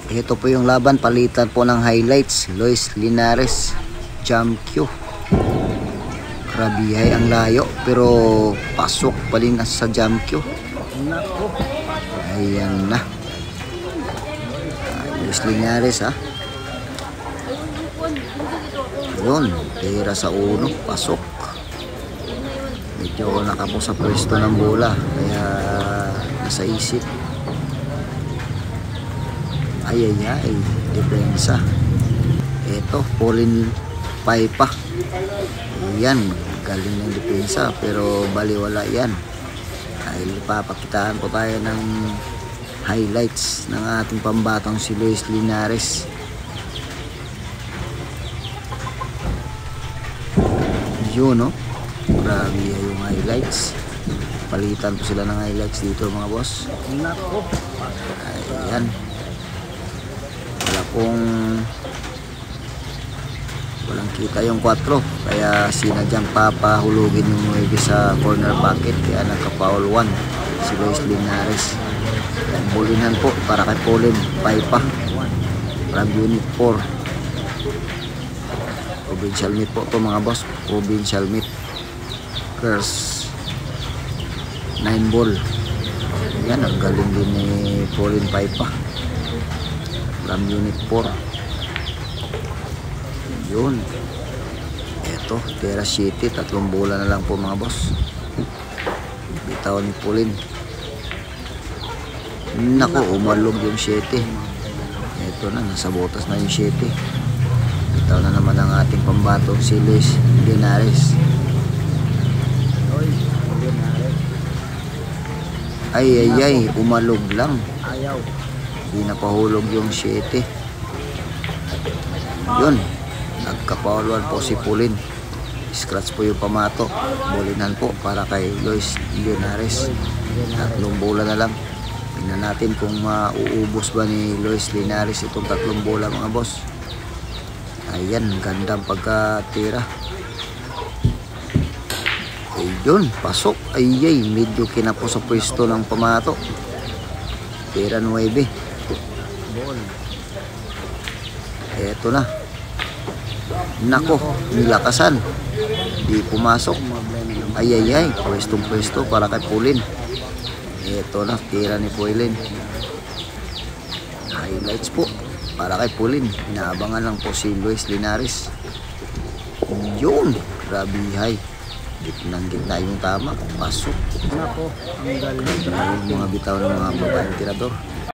Ito po yung laban, palitan po ng highlights. Lois Linares, Jam Q. Grabe ang layo, pero pasok pa rin sa Jam Q. Ayan na. Lois Linares ha. Yun, tira sa uno, pasok. Medyo nakapo sa pwesto ng bola, kaya nasa isip. Ay, depensa. Ito, Pauline Paipa. Yan, galing ng depensa, pero baliwala yan. Dahil papakitaan po tayo ng highlights ng ating pambatang si Lois Linares. Yun, no? Grabe yung highlights. Palitan po sila ng highlights dito mga boss. Ayan. Walang kita yung 4, kaya sinadyang papahulugin yung 9 sa corner bucket, kaya nagka-foul 1 si Lois Linares. Yan, bulinhan po para kay Pauline Paipa from unit 4. Provincial meet po to mga boss, provincial meet. Girls 9 ball. Yan, ang galing din ni Pauline Paipa from unit 4. Yun. Eto, Tera City, 3 bola na lang po mga boss. Bitaw ni Pauline. Naku, umalog yung 7. Eto na, nasa botas na yung 7. Bitaw na naman ang ating pambatong si Lois Linares. Ay, umalog lang. Hindi napahulog yung 7. Yun, nagkapauluan po si Pauline. Scratch po yung pamato. Bulinan po para kay Lois Linares. 3 bola na lang. Tingnan natin kung mauubos ba ni Lois Linares itong 3 bola mga boss. Ayan, gandang pagkatira. Ayun, pasok. Ayay, medyo kinapo sa pwesto ng pamato. Tira 9. Eto na. Nako, nilakasan. Di pumasok. Ayay, pwestong-pwesto para kay Pauline. Eto na, tira ni Pauline. Highlights po para kay Pauline. Inaabangan lang po si Lois Linares. Yun, grabe high. Gitna yung tama. Pasok. Nako, ang galing. Mga bitaw ng mga babaeng tirador.